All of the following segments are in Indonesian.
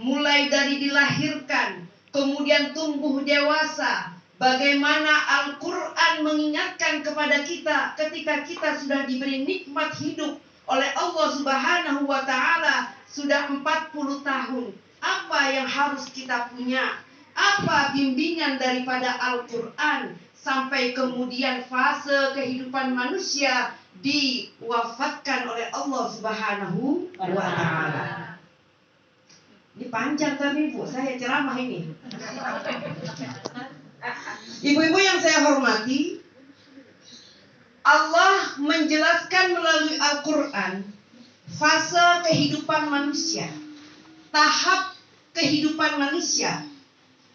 mulai dari dilahirkan, kemudian tumbuh dewasa. Bagaimana Al-Quran mengingatkan kepada kita ketika kita sudah diberi nikmat hidup oleh Allah Subhanahu wa Ta'ala sudah 40 tahun. Apa yang harus kita punya? Apa bimbingan daripada Al-Quran sampai kemudian fase kehidupan manusia diwafatkan oleh Allah Subhanahu wa Ta'ala. Ini panjang kan Ibu, saya ceramah ini. Ibu-ibu yang saya hormati, Allah menjelaskan melalui Al-Quran fase kehidupan manusia, tahap kehidupan manusia.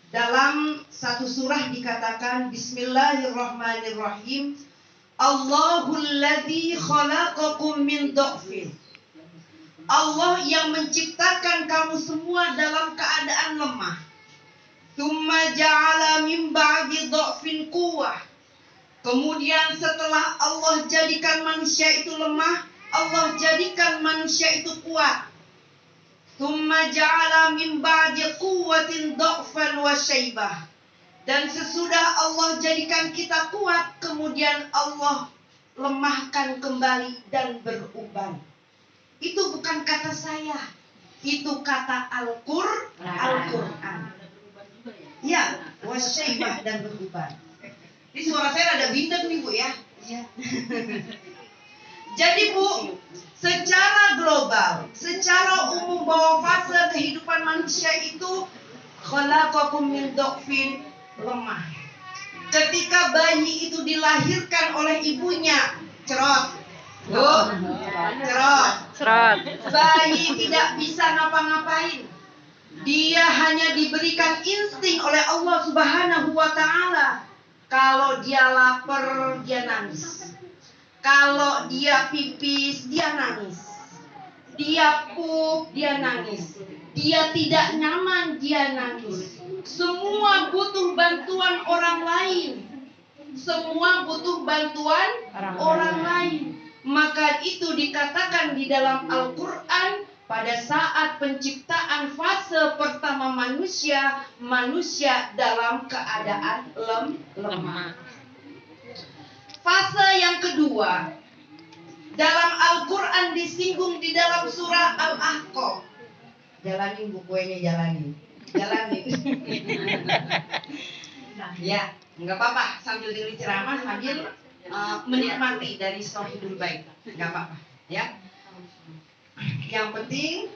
Dalam satu surah dikatakan Bismillahirrahmanirrahim, Allahul ladzi khalaqakum min dha'fin. Allah yang menciptakan kamu semua dalam keadaan lemah. Tsumma ja'ala min ba'di dha'fin quwwah. Kemudian setelah Allah jadikan manusia itu lemah, Allah jadikan manusia itu kuat. Tsumma ja'ala min ba'di quwwatin dha'fan wa syaibah. Dan sesudah Allah jadikan kita kuat, kemudian Allah lemahkan kembali dan beruban. Itu bukan kata saya, itu kata Al-Quran. Ya, wasyaibah dan beruban. Ini suara saya ada bintang nih Bu ya. Iya. Jadi Bu, secara global, secara umum bahwa fase kehidupan manusia itu khalaqakum min dha'fin, lemah. Ketika bayi itu dilahirkan oleh ibunya, cerot. Bu, cerot. Bayi tidak bisa ngapa-ngapain. Dia hanya diberikan insting oleh Allah Subhanahu wa Ta'ala. Kalau dia lapar, dia nangis. Kalau dia pipis, dia nangis. Dia pup, dia nangis. Dia tidak nyaman, dia nangis. Semua butuh bantuan orang lain. Semua butuh bantuan orang lain. Maka itu dikatakan di dalam Al-Quran, pada saat penciptaan fase pertama manusia, manusia dalam keadaan lemah. Fase yang kedua, dalam Al-Quran disinggung di dalam surah Al-Ahqaf. Jalanin Bu kuenya, jalanin. Ya, nggak apa-apa, sambil dengerin ceramah, sambil menikmati dari Shahidul Bait, nggak apa-apa, ya. Yang penting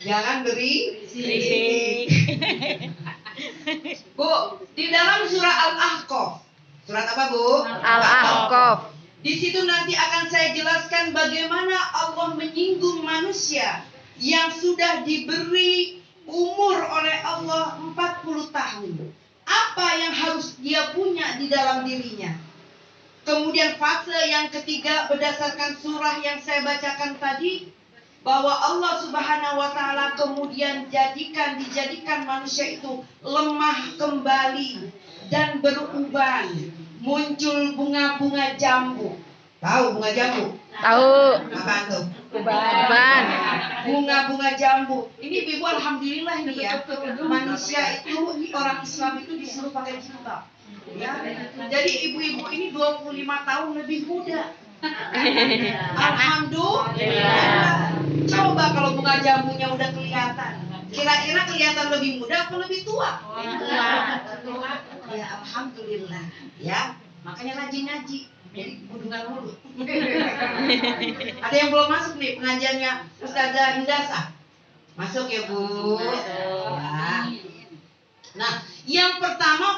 jangan berisik. Bu, di dalam surah Al-Ahqaf. Surat apa Bu? Al-Ahqaf. Di situ nanti akan saya jelaskan bagaimana Allah menyinggung manusia yang sudah diberi umur oleh Allah 40 tahun. Apa yang harus dia punya di dalam dirinya? Kemudian fase yang ketiga berdasarkan surah yang saya bacakan tadi, bahwa Allah Subhanahu wa Ta'ala kemudian dijadikan manusia itu lemah kembali dan beruban. Muncul bunga-bunga jambu. Tahu bunga jambu? Tahu. Apa tuh? Uban. Bunga-bunga jambu. Ini Ibu, alhamdulillah ini ya. Manusia itu, orang Islam itu disuruh pakai jilbab. Ya. Jadi ibu-ibu ini 25 tahun lebih muda. Alhamdulillah. Coba kalau bunga jambunya udah kelihatan, kira-kira kelihatan lebih muda atau lebih tua? Tua. Ya alhamdulillah. Ya, makanya rajin ngaji. Jadi budungan mulut. Ada yang belum masuk nih pengajiannya Ustazah Hindasa? Masuk ya Bu. Ya. Nah,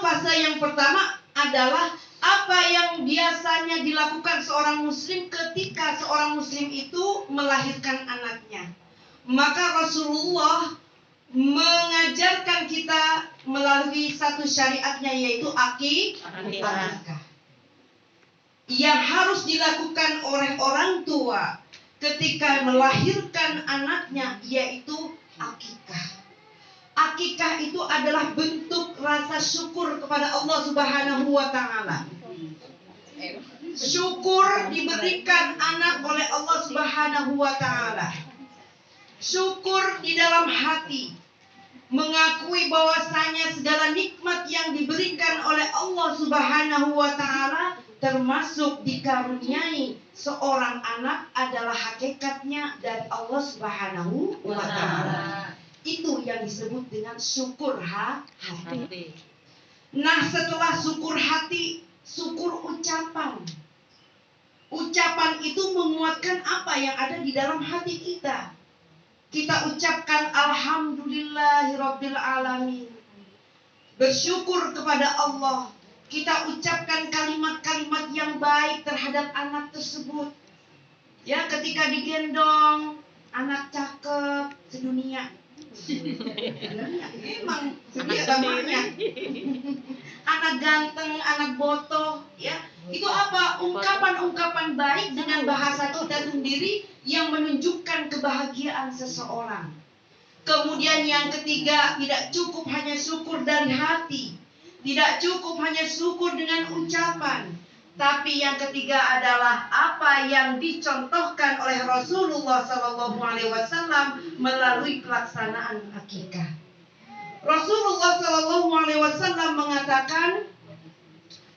fase yang pertama adalah apa yang biasanya dilakukan seorang muslim ketika seorang muslim itu melahirkan anaknya. Maka Rasulullah mengajarkan kita melalui satu syariatnya, yaitu akikah. Yang harus dilakukan oleh orang tua ketika melahirkan anaknya, yaitu akikah. Akikah itu adalah bentuk rasa syukur kepada Allah Subhanahu wa Ta'ala. Syukur diberikan anak oleh Allah Subhanahu wa Ta'ala. Syukur di dalam hati. mengakui bahwasanya segala nikmat yang diberikan oleh Allah Subhanahu wa taala termasuk dikaruniai seorang anak adalah hakikatnya dari Allah Subhanahu wa taala. Itu yang disebut dengan syukur hati. Nah, setelah syukur hati, syukur ucapan. Ucapan itu menguatkan apa yang ada di dalam hati kita. Kita ucapkan alhamdulillahirabbil alamin. Bersyukur kepada Allah. Kita ucapkan kalimat-kalimat yang baik terhadap anak tersebut. Ya, ketika digendong, anak cakep sedunia. Emang sedia gambarnya. Anak ganteng, anak botoh, ya. Itu apa? Ungkapan-ungkapan baik dengan bahasa kita sendiri yang menunjukkan kebahagiaan seseorang. Kemudian yang ketiga, tidak cukup hanya syukur dari hati. Tidak cukup hanya syukur dengan ucapan. Tapi yang ketiga adalah apa yang dicontohkan oleh Rasulullah SAW melalui pelaksanaan akikah. Rasulullah SAW mengatakan,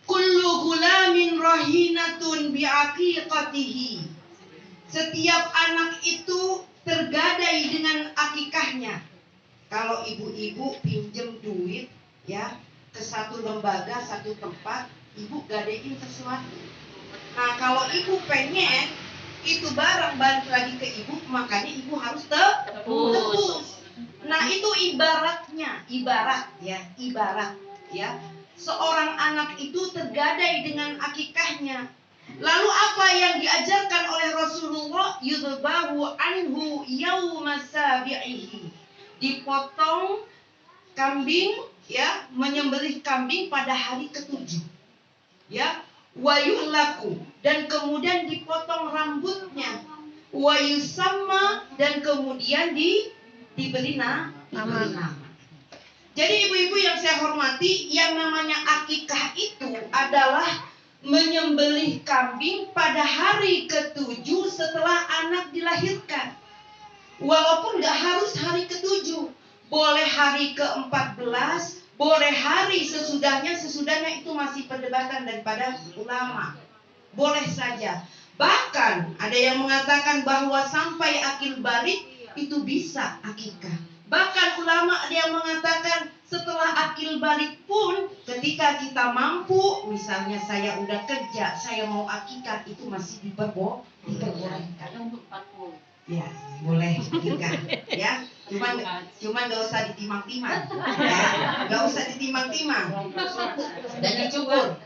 kullu gulamin rahinatun biaqiqatihi. Setiap anak itu tergadai dengan akikahnya. Kalau ibu-ibu pinjem duit ya ke satu lembaga, satu tempat, ibu gadein sesuatu. Nah, kalau ibu pengen itu barang balik lagi ke ibu, makanya ibu harus tebus. Nah, itu ibarat ya. Seorang anak itu tergadai dengan akikahnya. Lalu apa yang diajarkan oleh Rasulullah? Yudbahu anhu yauma sabi'ihi. Dipotong kambing, ya, menyembelih kambing pada hari ke-7. Ya, wa yuhlaku, dan kemudian dipotong rambutnya. Wa yusamma, dan kemudian diberi nama. Jadi ibu-ibu yang saya hormati, yang namanya akikah itu adalah menyembelih kambing pada hari ke-7 setelah anak dilahirkan. Walaupun gak harus hari ke-7, boleh hari ke-14, boleh hari sesudahnya itu masih perdebatan daripada ulama. Boleh saja. Bahkan ada yang mengatakan bahwa sampai akil balik itu bisa akikah. Bahkan ulama ada yang mengatakan setelah akil balik pun ketika kita mampu, misalnya saya udah kerja, saya mau akikah, itu masih diperbolehkan. Ya, boleh akikah, ya. Cuman gak usah ditimang-timang, ya. Gak usah ditimang-timang dan dicukur,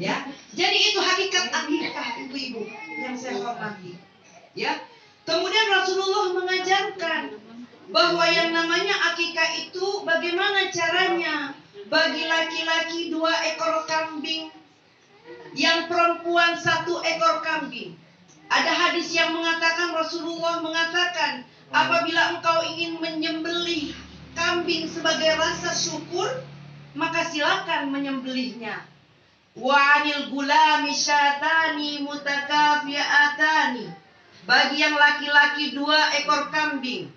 ya. Jadi itu hakikat akikah, ibu-ibu yang saya hormati, ya. Kemudian Rasulullah mengajarkan bahwa yang namanya akikah itu bagaimana caranya. Bagi laki-laki 2 ekor kambing, yang perempuan 1 ekor kambing. Ada hadis yang mengatakan, Rasulullah mengatakan, apabila engkau ingin menyembelih kambing sebagai rasa syukur, maka silakan menyembelihnya. Wa anil gulami syatani mutakafiatani. Bagi yang laki-laki 2 ekor kambing.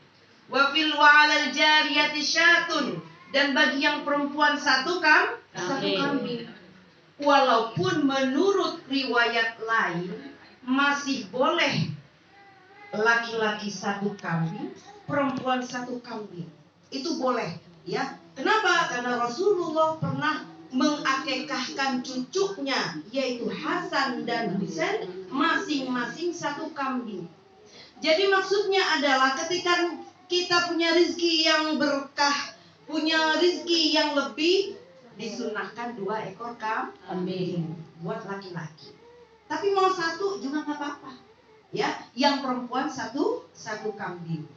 Wa fil wa'alal jariyati syatun, dan bagi yang perempuan 1 kambing. Walaupun menurut riwayat lain masih boleh laki-laki 1 kambing, perempuan 1 kambing. Itu boleh, ya. Kenapa? Karena Rasulullah pernah mengakikahkan cucunya, yaitu Hasan dan Husain, masing-masing 1 kambing. Jadi maksudnya adalah ketika kita punya rezeki yang berkah, punya rezeki yang lebih, disunahkan 2 ekor kambing buat laki-laki. Tapi mau 1 juga nggak apa-apa, ya. Yang perempuan 1 kambing.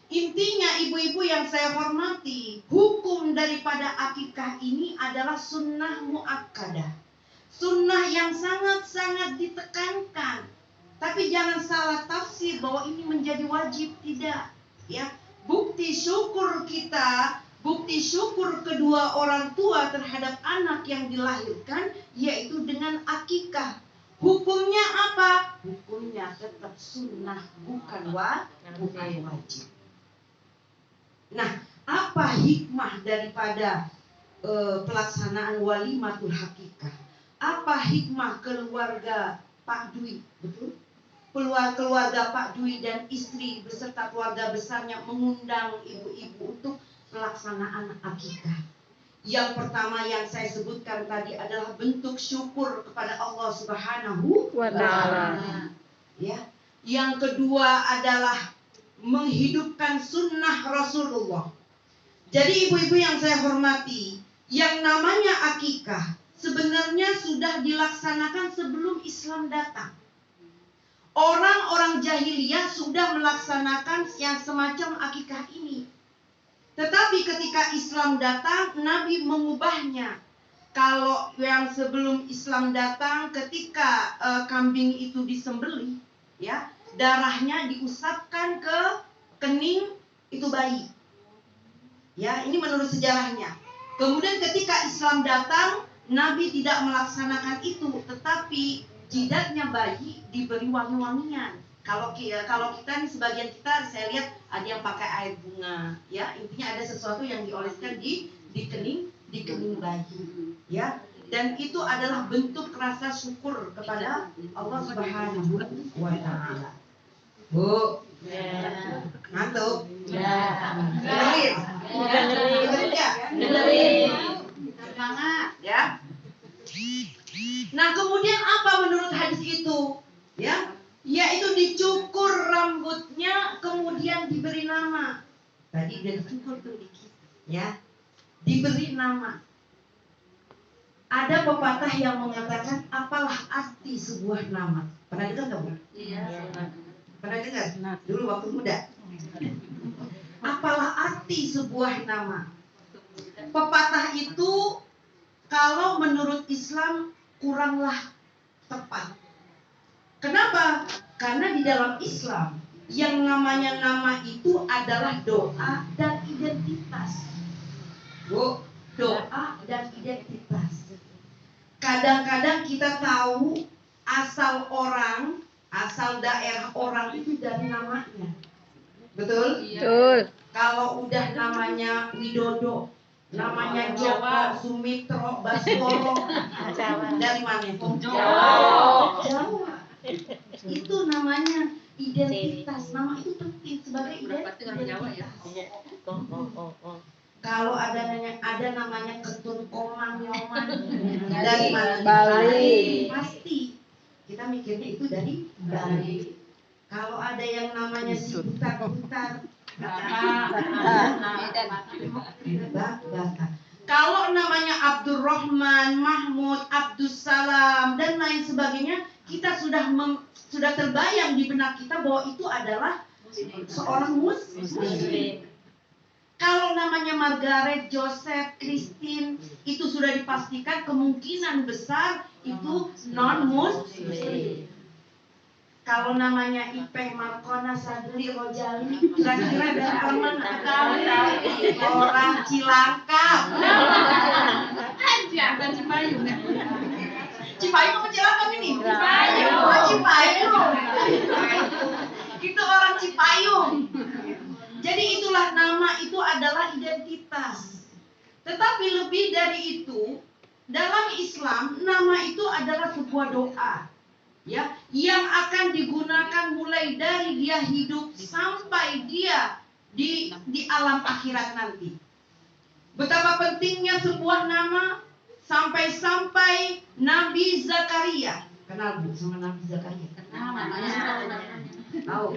Intinya ibu-ibu yang saya hormati, hukum daripada akikah ini adalah sunnah muakkadah, sunnah yang sangat-sangat ditekankan. Tapi jangan salah tafsir bahwa ini menjadi wajib, tidak. Ya, bukti syukur kita, bukti syukur kedua orang tua terhadap anak yang dilahirkan, yaitu dengan akikah. Hukumnya apa? Hukumnya tetap sunnah, bukan wajib. Nah, apa apa hikmah daripada pelaksanaan walimatul hakikah? Apa hikmah keluarga Pak Dwi, betul? Keluarga Pak Dwi dan istri beserta keluarga besarnya mengundang ibu-ibu untuk pelaksanaan akikah. Yang pertama yang saya sebutkan tadi adalah bentuk syukur kepada Allah Subhanahu wa Ta'ala. Ya. Yang kedua adalah menghidupkan sunnah Rasulullah. Jadi ibu-ibu yang saya hormati, yang namanya akikah sebenarnya sudah dilaksanakan sebelum Islam datang. Orang-orang jahiliyah sudah melaksanakan yang semacam akikah ini. Tetapi ketika Islam datang, Nabi mengubahnya. Kalau yang sebelum Islam datang, ketika kambing itu disembelih, ya, darahnya diusapkan ke kening itu bayi. Ya, ini menurut sejarahnya. Kemudian ketika Islam datang, Nabi tidak melaksanakan itu, tetapi jidatnya bayi diberi wangi-wangian. Kalau kita nih, sebagian kita saya lihat ada yang pakai air bunga, ya, intinya ada sesuatu yang dioleskan di kening bayi, ya, dan itu adalah bentuk rasa syukur kepada Allah Subhanahu wa Ta'ala. Bu, ngantuk? Dengerin, semangat, ya. Nah, kemudian apa menurut hadis itu? Ya, yaitu dicukur rambutnya, kemudian diberi nama. Tadi udah dicukur tuh dikit, ya, diberi nama. Ada pepatah yang mengatakan, apalah arti sebuah nama? Pernah dengar nggak, Bu? Iya. Pernah dengar? Dulu waktu muda. Apalah arti sebuah nama? Pepatah itu kalau menurut Islam kuranglah tepat. Kenapa? Karena di dalam Islam yang namanya nama itu adalah doa dan identitas. Bu, doa dan identitas. Kadang-kadang kita tahu asal orang, asal daerah orang itu dari namanya. Betul? Betul. Kalau udah namanya Widodo, namanya Joko, Sumitro, Baskoro, dari mana itu? Jawa. Itu namanya identitas. Nama itu penting sebagai identitas. Kalau ada namanya Ketut Komang Yoman, dari mana? Bali. Pasti kita mikirnya itu dari Bali. Kalau ada yang namanya si Butar-Butar, kalau namanya Abdurrahman, Mahmud, Abdussalam dan lain sebagainya, kita sudah terbayang di benak kita bahwa itu adalah seorang muslim. Kalau namanya Margaret, Joseph, Christine, itu sudah dipastikan kemungkinan besar itu non-muslim. Kalau namanya Ipeh, Markona, Sadli, Rojali, kira-kira dari orang mana? Orang Cilangkap. Bukan Cipayung. Cipayung apa Cilangkap ini? Cipayung. Oh, Cipayung. Itu orang Cipayung. Jadi itulah nama itu adalah identitas. Tetapi lebih dari itu, dalam Islam nama itu adalah sebuah doa, ya, yang akan digunakan mulai dari dia hidup sampai dia di alam akhirat nanti. Betapa pentingnya sebuah nama sampai Nabi Zakaria. Kenal Bu sama Nabi Zakaria? Tahu?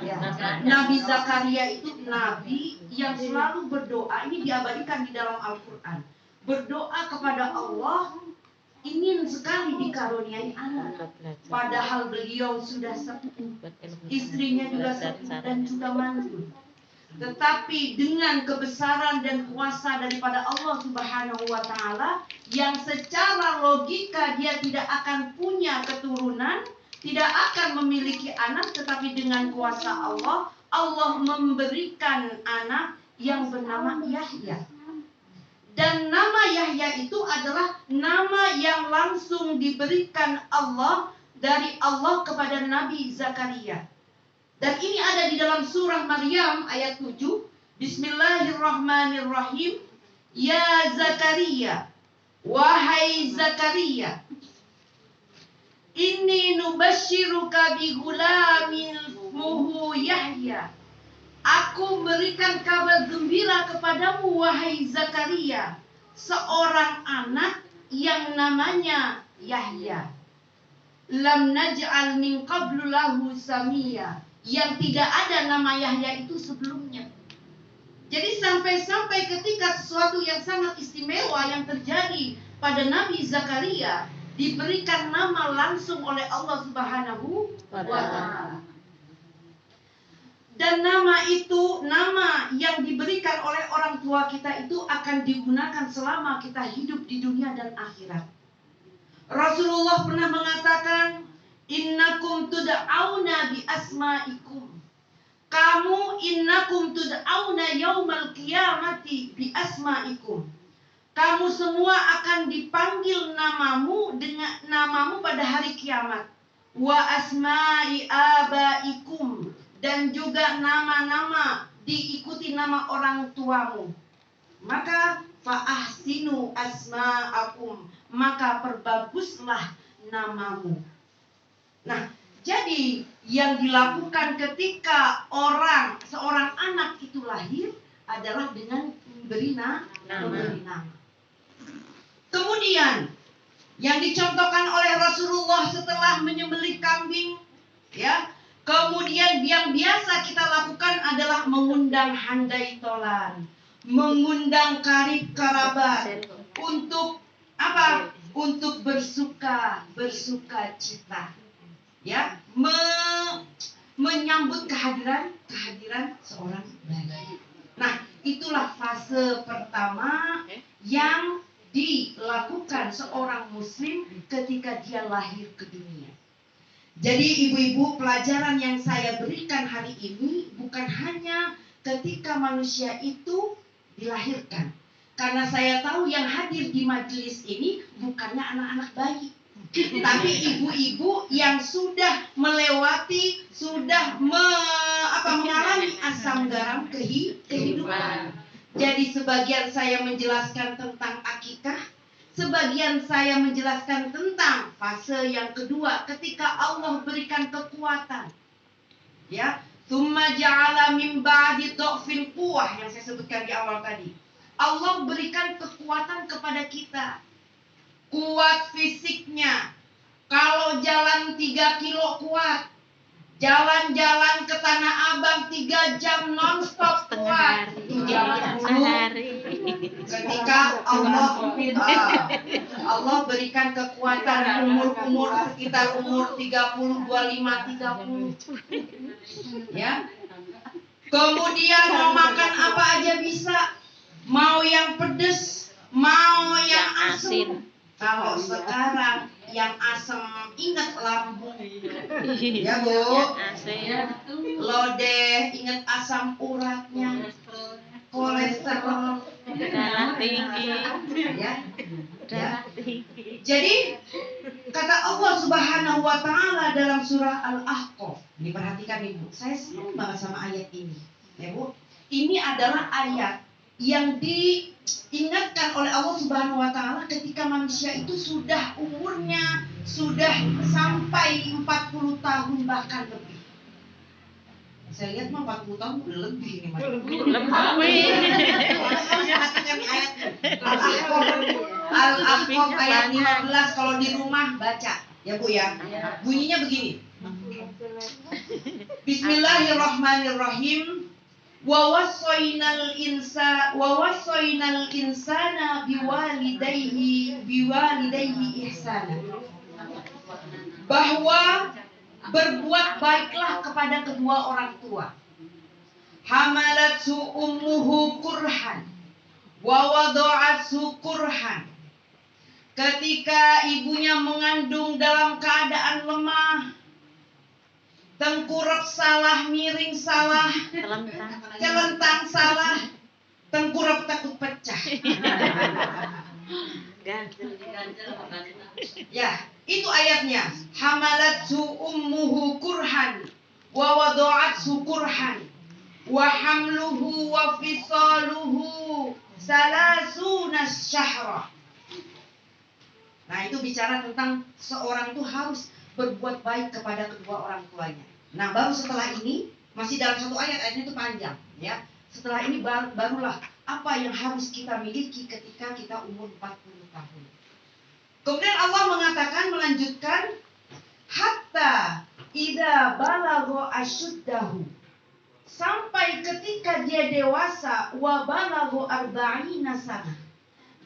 Ya. Nabi Zakaria itu nabi yang selalu berdoa. Ini diabadikan di dalam Al-Quran. Berdoa kepada Allah, ingin sekali dikaruniai anak. Padahal beliau sudah sepuh, istrinya juga sepuh dan juga mantul. Tetapi dengan kebesaran dan kuasa daripada Allah Subhanahu wa Ta'ala, yang secara logika dia tidak akan punya keturunan, tidak akan memiliki anak, tetapi dengan kuasa Allah, Allah memberikan anak yang bernama Yahya. Dan nama Yahya itu adalah nama yang langsung diberikan Allah dari Allah kepada Nabi Zakaria. Dan ini ada di dalam surah Maryam ayat 7. Bismillahirrahmanirrahim. Ya Zakaria, wahai Zakaria, inni nubashiruka bi gulamin ismuhu Yahya. Aku berikan kabar gembira kepadamu, wahai Zakaria, seorang anak yang namanya Yahya. Lam naj'al min qablu lahu samia, yang tidak ada nama Yahya itu sebelumnya. Jadi sampai-sampai ketika sesuatu yang sangat istimewa yang terjadi pada Nabi Zakaria diberikan nama langsung oleh Allah Subhanahu wa Ta'ala. Dan nama itu, nama yang diberikan oleh orang tua kita itu akan digunakan selama kita hidup di dunia dan akhirat. Rasulullah pernah mengatakan, innakum tud'auna bi asma'ikum. Kamu innakum tud'auna yaumal qiyamati bi asma'ikum. Kamu semua akan dipanggil namamu dengan namamu pada hari kiamat. Wa asma'i abaikum, dan juga nama-nama diikuti nama orang tuamu. Maka fa'ahsinu asma'akum, maka perbaguslah namamu. Nah, jadi yang dilakukan ketika seorang anak itu lahir adalah dengan memberi nama. Kemudian yang dicontohkan oleh Rasulullah setelah menyembelih kambing, ya. Kemudian yang biasa kita lakukan adalah mengundang handai tolan, mengundang karib kerabat untuk apa? Untuk bersuka cita, ya, menyambut kehadiran seorang bayi. Nah, itulah fase pertama yang dilakukan seorang muslim ketika dia lahir ke dunia. Jadi ibu-ibu, pelajaran yang saya berikan hari ini bukan hanya ketika manusia itu dilahirkan. Karena saya tahu yang hadir di majelis ini bukannya anak-anak bayi, tapi ibu-ibu yang sudah melewati, sudah mengalami asam garam kehidupan. Jadi sebagian saya menjelaskan tentang akikah, sebagian saya menjelaskan tentang fase yang kedua ketika Allah berikan kekuatan. Ya, tsumma ja'ala min ba'di dha'fin quwwah yang saya sebutkan di awal tadi. Allah berikan kekuatan kepada kita. Kuat fisiknya. Kalau jalan 3 kilo kuat. Jalan-jalan ke Tanah Abang 3 jam non-stop kuat. Itu zaman dulu. Ketika Allah berikan kekuatan umur sekitar umur 30, 25, 30. Ya. Kemudian mau makan apa aja bisa. Mau yang pedes, mau yang asam. Kalau sekarang yang asam ingat lambung. Ya Bu. Lodeh ingat asam uratnya. Kolesterol darah tinggi. Ya. Jadi kata Allah Subhanahu wa Ta'ala dalam surah Al-Ahqaf. Diperhatikan Ibu. Saya senang banget sama ayat ini. Ya Bu. Ini adalah ayat yang diingatkan oleh Allah Subhanahu wa Ta'ala ketika manusia itu sudah umurnya sudah sampai 40 tahun bahkan lebih. Saya lihat mah 40 tahun udah lebih ini Mas. Perhatikan ayat Al-Ahqaf ayat 15 kalau di rumah baca ya Bu ya. Bunyinya begini. Bismillahirrahmanirrahim. Wa wassaynal insana biwalidayhi ihsana. Bahwa berbuat baiklah kepada kedua orang tua. Hamalathu ummuhu kurhan wa wada'athu kurhan. Ketika ibunya mengandung dalam keadaan lemah, tengkurap salah, miring salah, celentang salah, tengkurap takut pecah. Ya, itu ayatnya. Hamalathu ummuhu kurhan wa wada'athu kurhan wa hamluhu wa fisaluhu salasuna syahra. Nah, itu bicara tentang seorang itu harus berbuat baik kepada kedua orang tuanya. Nah, baru setelah ini masih dalam satu ayatnya itu panjang, ya. Setelah ini barulah apa yang harus kita miliki ketika kita umur 40 tahun. Kemudian Allah mengatakan, melanjutkan, hatta idza balagha asyuddahu, sampai ketika dia dewasa, wa balagha arba'ina sanah,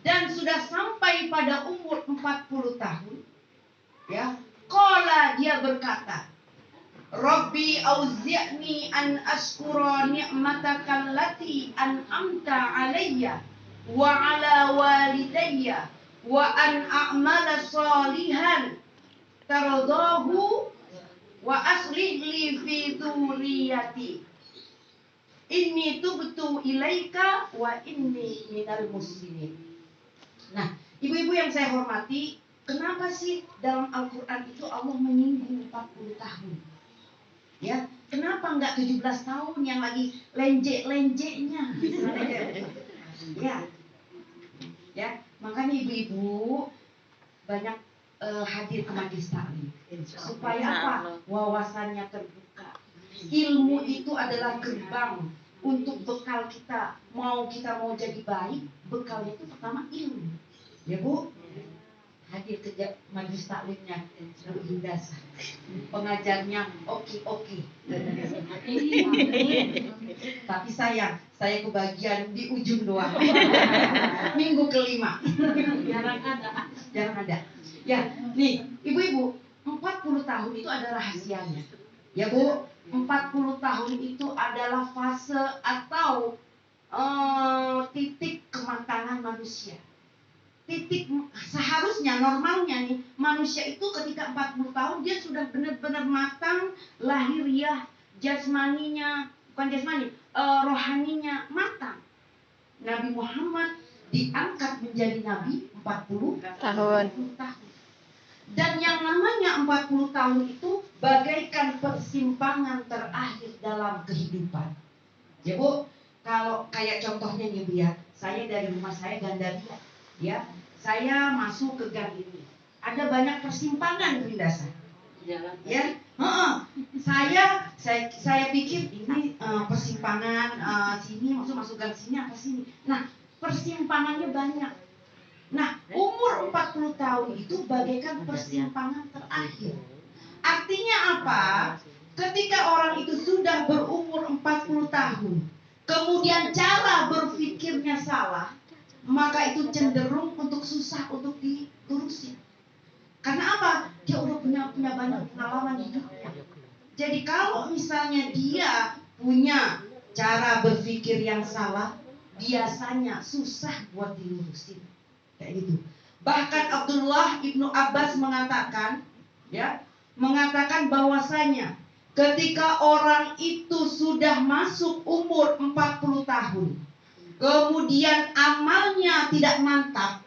dan sudah sampai pada umur 40 tahun, ya. Qala, dia berkata, Rabbi auzi'ni an ashkura ni'mataka allati an'amta alayya wa ala walidayya wa an a'mala salihan taradahu wa aslih li fi dzurriyyati inni tubtu ilaika wa inni minal muslimin. Nah, ibu-ibu yang saya hormati, kenapa sih dalam Al-Quran itu Allah menyinggung 40 tahun? Ya, kenapa enggak 17 tahun yang lagi lenjek-lenjeknya? Ya. Ya, makanya ibu-ibu banyak hadir ke majelis taklim. Supaya apa? Wawasannya terbuka. Ilmu itu adalah gerbang untuk bekal kita. Kita mau jadi baik, bekalnya itu pertama ilmu. Ya, Bu? Hadir ke majelis taklimnya Hindasa. Pengajarnya oke. Tapi saya kebagian di ujung doang. Minggu kelima. Jarang ada. Ya, nih, ibu-ibu, 40 tahun itu ada rahasianya. Ya, Bu, 40 tahun itu adalah fase atau titik kematangan manusia. Titik seharusnya normalnya nih, manusia itu ketika 40 tahun dia sudah benar-benar matang, lahiriah, rohaninya matang. Nabi Muhammad diangkat menjadi nabi 40 tahun. Dan yang namanya 40 tahun itu bagaikan persimpangan terakhir dalam kehidupan. Ya, Bu, kalau kayak contohnya nih, Bu, ya, saya dari rumah saya Gandaria, ya. Saya masuk ke gang ini. Ada banyak persimpangan di dasar. Ya, saya pikir ini persimpangan sini masuk gang sini apa sini. Nah, persimpangannya banyak. Nah, umur 40 tahun itu bagaikan persimpangan terakhir. Artinya apa? Ketika orang itu sudah berumur 40 tahun, kemudian cara berpikirnya salah, maka itu cenderung untuk susah untuk diterusin. Karena apa? Dia udah punya banyak pengalaman hidupnya. Jadi kalau misalnya dia punya cara berpikir yang salah, biasanya susah buat dilurusin. Kayak gitu. Bahkan Abdullah ibnu Abbas mengatakan bahwasanya ketika orang itu sudah masuk umur 40 tahun, kemudian amalnya tidak mantap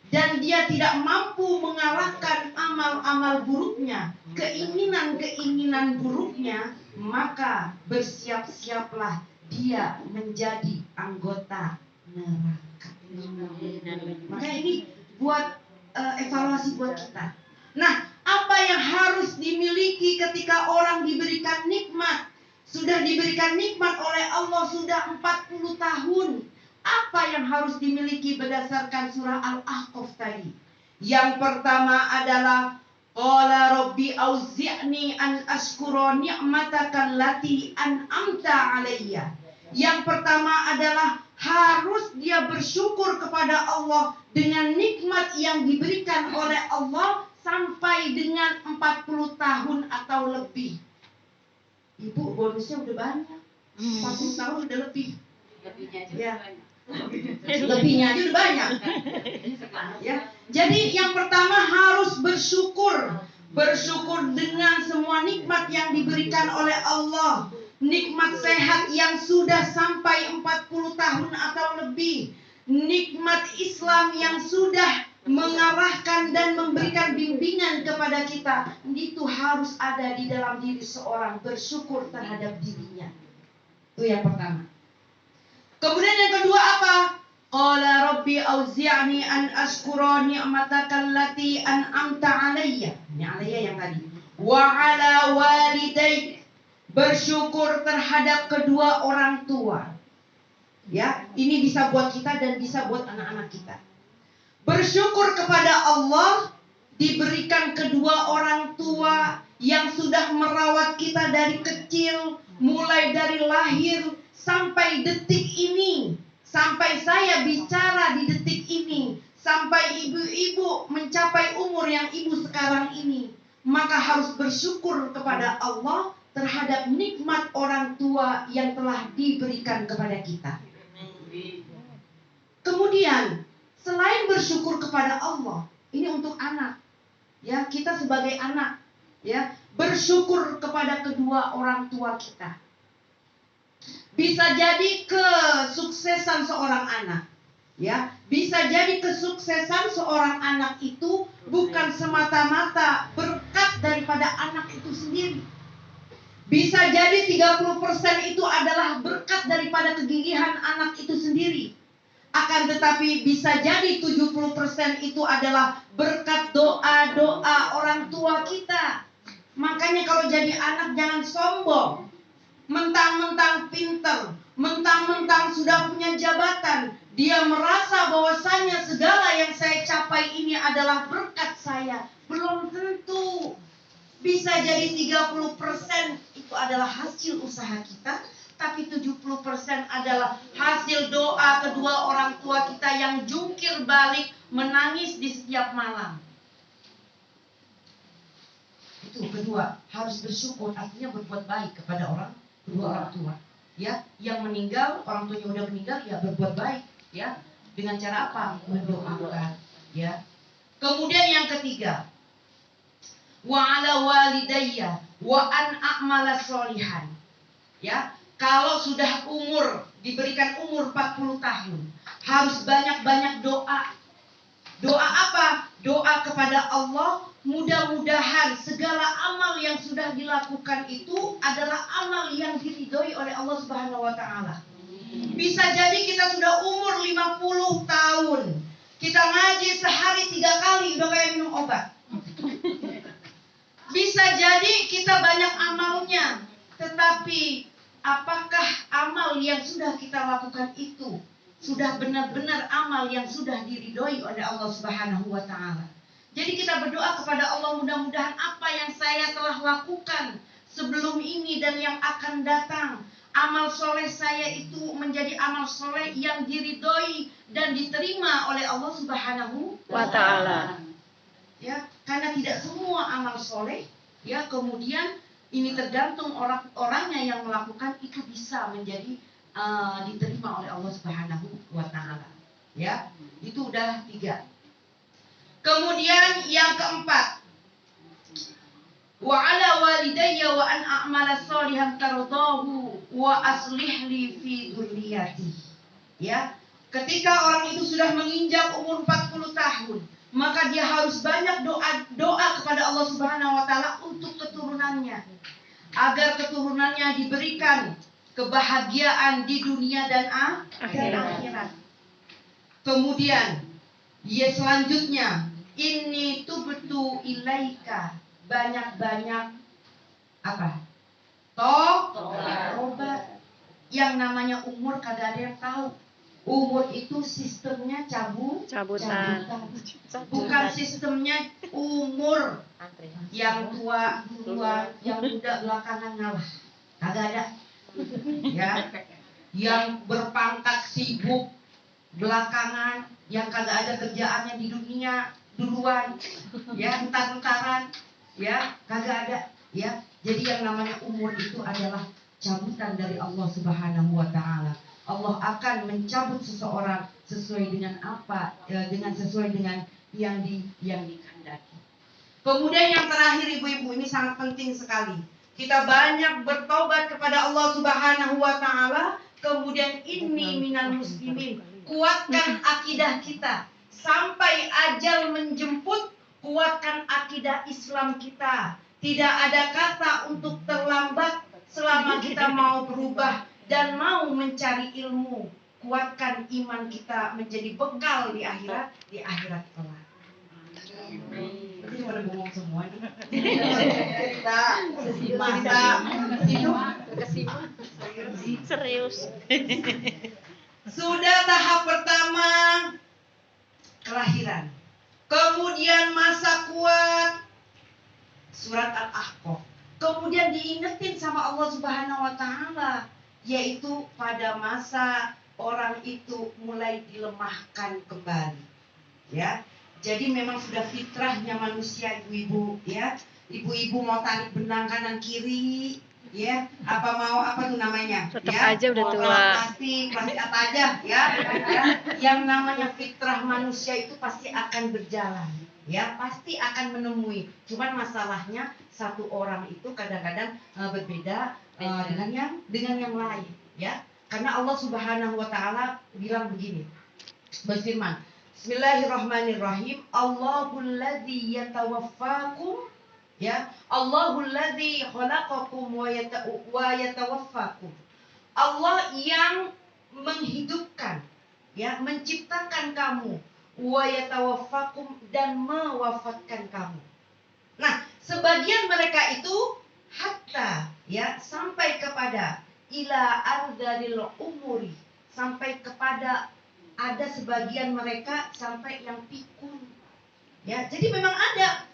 dan dia tidak mampu mengalahkan amal-amal buruknya, keinginan-keinginan buruknya, maka bersiap-siaplah dia menjadi anggota neraka. Maka ini buat evaluasi buat kita. Nah, apa yang harus dimiliki ketika orang diberikan nikmat? Sudah diberikan nikmat oleh Allah sudah 40 tahun. Apa yang harus dimiliki berdasarkan surah Al-Ahqaf tadi? Yang pertama adalah qala rabbi auzi'ni an ashkura ni'mataka allati an'amta alayya. Yang pertama adalah harus dia bersyukur kepada Allah dengan nikmat yang diberikan oleh Allah sampai dengan 40 tahun atau lebih. Ibu, bonusnya udah banyak. 40 tahun udah lebih. Lebihnya aja udah banyak. Ya. Jadi yang pertama harus bersyukur. Bersyukur dengan semua nikmat yang diberikan oleh Allah. Nikmat sehat yang sudah sampai 40 tahun atau lebih. Nikmat Islam yang sudah mengarahkan dan memberikan bimbingan kepada kita. Itu harus ada di dalam diri seorang, bersyukur terhadap dirinya. Itu yang pertama. Kemudian yang kedua apa? Qala rabbi auzi'ni an ashkura ni'mataka allati an'amta alayya. Ini alayya yang tadi. Wa ala walidayk. Bersyukur terhadap kedua orang tua. Ya, ini bisa buat kita dan bisa buat anak-anak kita. Bersyukur kepada Allah diberikan kedua orang tua yang sudah merawat kita dari kecil, mulai dari lahir sampai detik ini, sampai saya bicara di detik ini, sampai ibu-ibu mencapai umur yang ibu sekarang ini. Maka harus bersyukur kepada Allah terhadap nikmat orang tua yang telah diberikan kepada kita. Kemudian, selain bersyukur kepada Allah, ini untuk anak. Ya, kita sebagai anak, ya, bersyukur kepada kedua orang tua kita. Bisa jadi kesuksesan seorang anak, ya, bisa jadi kesuksesan seorang anak itu bukan semata-mata berkat daripada anak itu sendiri. Bisa jadi 30% itu adalah berkat daripada kegigihan anak itu sendiri. Akan tetapi bisa jadi 70% itu adalah berkat doa-doa orang tua kita. Makanya kalau jadi anak jangan sombong. Mentang-mentang pinter, mentang-mentang sudah punya jabatan, dia merasa bahwasanya segala yang saya capai ini adalah berkat saya. Belum tentu. Bisa jadi 30% itu adalah hasil usaha kita, tapi 70% adalah hasil doa kedua orang tua kita yang jungkir balik menangis di setiap malam. Itu kedua, harus bersyukur, artinya berbuat baik kepada kedua orang tua. Ya, yang meninggal, orang tuanya udah meninggal, ya berbuat baik, ya. Dengan cara apa? Mendoakan, ya. Kemudian yang ketiga, wa ala walidayya wa an a'mala sholihan. Ya, kalau sudah diberikan umur 40 tahun, harus banyak-banyak doa. Doa apa? Doa kepada Allah, mudah-mudahan segala amal yang sudah dilakukan itu adalah amal yang diridhoi oleh Allah Subhanahu wa taala. Bisa jadi kita sudah umur 50 tahun. Kita ngaji sehari 3 kali udah kayak minum obat. Bisa jadi kita banyak amalnya, tetapi apakah amal yang sudah kita lakukan itu sudah benar-benar amal yang sudah diridhoi oleh Allah Subhanahu wa taala? Jadi kita berdoa kepada Allah, mudah-mudahan apa yang saya telah lakukan sebelum ini dan yang akan datang, amal soleh saya itu menjadi amal soleh yang diridhoi dan diterima oleh Allah Subhanahu wa taala. Ya, karena tidak semua amal soleh, ya, kemudian ini tergantung orangnya yang melakukan itu bisa menjadi diterima oleh Allah Subhanahu wa taala. Ya, itu udah 3. Kemudian yang keempat, wa ala walidayya wa an a'mala sholihan tardahu wa aslih li fi dzurriyyati. Ya, ketika orang itu sudah menginjak umur 40 tahun, maka dia harus banyak doa kepada Allah Subhanahu wa taala untuk keturunannya, agar keturunannya diberikan kebahagiaan di dunia dan akhirat. Kemudian selanjutnya, inni tubtu ilaika, banyak-banyak apa? Tobat. Yang namanya umur kagak ada yang tahu. Umur itu sistemnya cabutan. Bukan sistemnya umur yang tua duluan, yang muda belakangan ngalah. Kagak ada. Ya. Yang berpangkat sibuk belakangan, yang kagak ada kerjaannya di dunia duluan, ya, entar-entaran, ya, kagak ada, ya. Jadi yang namanya umur itu adalah cabutan dari Allah Subhanahu wa taala. Allah akan mencabut seseorang sesuai dengan apa? Sesuai dengan yang dikehendaki. Kemudian yang terakhir, ibu-ibu, ini sangat penting sekali. Kita banyak bertobat kepada Allah Subhanahu wa taala. Kemudian inni minal muslimin. Kuatkan akidah kita sampai ajal menjemput. Kuatkan akidah Islam kita. Tidak ada kata untuk terlambat selama kita mau berubah dan mau mencari ilmu. kuatkan iman kita menjadi bekal di akhirat kelak. Berarti pada ngomong semua nih. Serius. Sudah tahap pertama kelahiran. Kemudian masa kuat, surat Al-Ahqaf. Kemudian diingetin sama Allah Subhanahu wa taala, yaitu pada masa orang itu mulai dilemahkan kembali. Ya. Jadi memang sudah fitrahnya manusia, ibu-ibu, ya. Ibu-ibu mau tarik benang kanan kiri, ya. Apa tuh namanya? Tetap ya. aja udah Mau tua. plastik apa aja, ya. Yang namanya fitrah manusia itu pasti akan berjalan, ya. Pasti akan menemui. Cuman masalahnya satu orang itu kadang-kadang berbeda dengan yang lain, ya. Karena Allah Subhanahu wa taala bilang begini. Berfirman, Bismillahirrahmanirrahim. Allahul ladzi yatawaffakum, ya. Allahul ladzi khalaqakum wa yatawaffakum. Allah yang menghidupkan, ya, menciptakan kamu, wa yatawaffakum, dan mewafatkan kamu. Nah, sebagian mereka itu hatta, ya, sampai kepada ila ardalil umuri, sampai kepada ada sebagian mereka sampai yang pikun. Ya, jadi memang ada.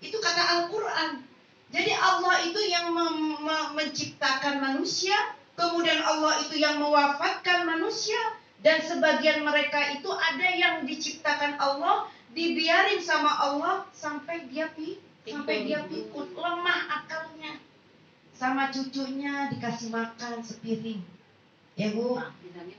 Itu kata Al-Qur'an. Jadi Allah itu yang menciptakan manusia, kemudian Allah itu yang mewafatkan manusia, dan sebagian mereka itu ada yang diciptakan Allah, dibiarin sama Allah sampai dia pikun, lemah akalnya. Sama cucunya dikasih makan sepiring. Ya Bu,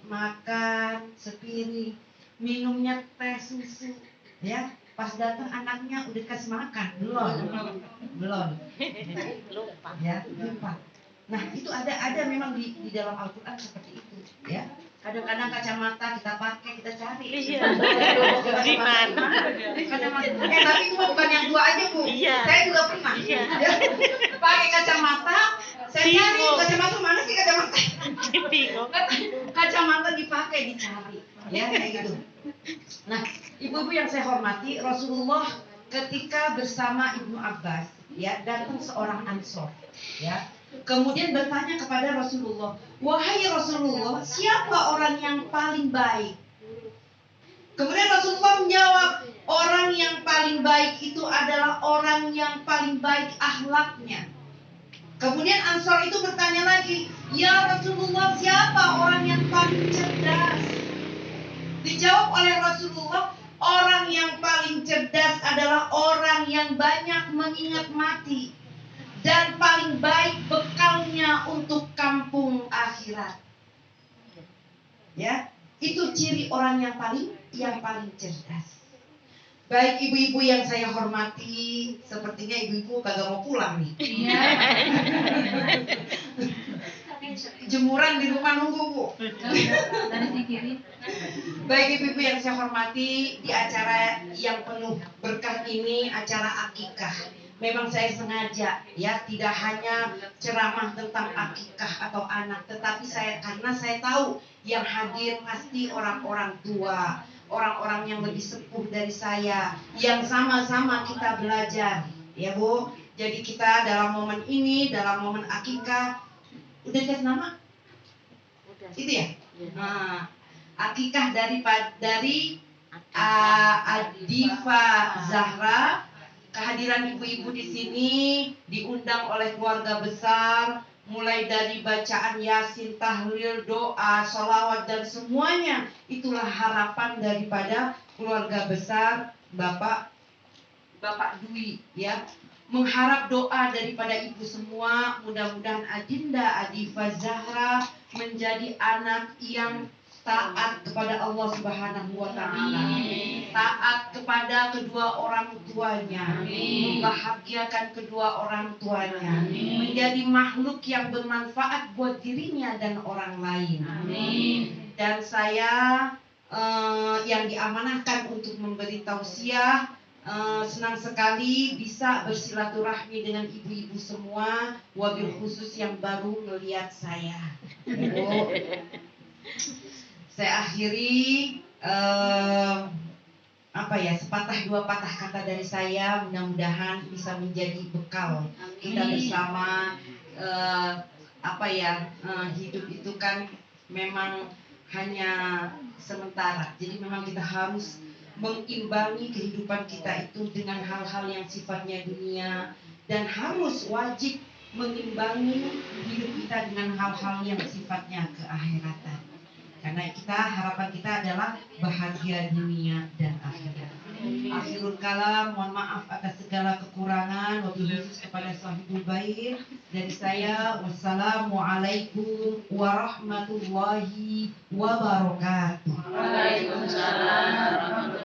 makan sepiring, minumnya teh susu, ya. Pas datang anaknya udah dikasih makan, belum, ya, lupa. Nah itu ada memang di dalam Al-Quran seperti itu, ya. Kadang-kadang kacamata kita pakai, kita cari. Iya. Kacamata. Tapi itu bukan yang dua aja Bu. Iya. Saya juga pernah. Iya. Ya. Pakai kacamata, saya cari kacamata mana sih kacamata? Kacamata dipakai, dicari, ya kayak gitu. Nah, ibu-ibu yang saya hormati, Rasulullah ketika bersama Ibnu Abbas, ya, datang seorang Ansor, ya. Kemudian bertanya kepada Rasulullah, wahai Rasulullah, siapa orang yang paling baik? Kemudian Rasulullah menjawab, orang yang paling baik itu adalah orang yang paling baik akhlaknya. Kemudian Ansor itu bertanya lagi, ya Rasulullah, siapa orang yang paling cerdas? Dijawab oleh Rasulullah, orang yang paling cerdas adalah orang yang banyak mengingat mati dan paling baik bekalnya untuk kampung akhirat. Ya, itu ciri orang yang paling cerdas. Baik ibu-ibu yang saya hormati, sepertinya ibu-ibu kagak mau pulang nih. Iya. Jemuran di rumah nunggu Bu. Tadi di kiri. Baik ibu-ibu yang saya hormati, di acara yang penuh berkah ini, acara akikah. Memang saya sengaja, ya, tidak hanya ceramah tentang akikah atau anak, tetapi karena saya tahu yang hadir pasti orang-orang tua, orang-orang yang lebih sepuh dari saya, yang sama-sama kita belajar, ya Bu. Jadi kita dalam momen ini, dalam momen akikah, udah dikasih nama? Itu ya? Nah, akikah dari Adifa Zahra. Kehadiran ibu-ibu di sini diundang oleh keluarga besar, mulai dari bacaan Yasin, tahlil, doa, sholawat, dan semuanya. Itulah harapan daripada keluarga besar Bapak Dwi, ya. Mengharap doa daripada ibu semua, mudah-mudahan Adinda Adifa Zahra menjadi anak yang taat kepada Allah Subhanahu wa taala, taat kepada kedua orang tuanya, membahagiakan kedua orang tuanya, menjadi makhluk yang bermanfaat buat dirinya dan orang lain. Dan saya yang diamanahkan untuk memberi tausiah, senang sekali bisa bersilaturahmi dengan ibu-ibu semua, wabil khusus yang baru melihat saya. Saya akhiri sepatah dua patah kata dari saya, mudah-mudahan bisa menjadi bekal kita bersama. Hidup itu kan memang hanya sementara, jadi memang kita harus mengimbangi kehidupan kita itu dengan hal-hal yang sifatnya dunia, dan harus wajib mengimbangi hidup kita dengan hal-hal yang sifatnya keakhiratan. Karena harapan kita adalah bahagia dunia dan akhirat. Akhirul kalam, mohon maaf atas segala kekurangan, wabil khusus kepada sahibul bait. Dari saya, wassalamualaikum warahmatullahi wabarakatuh. Waalaikumsalam.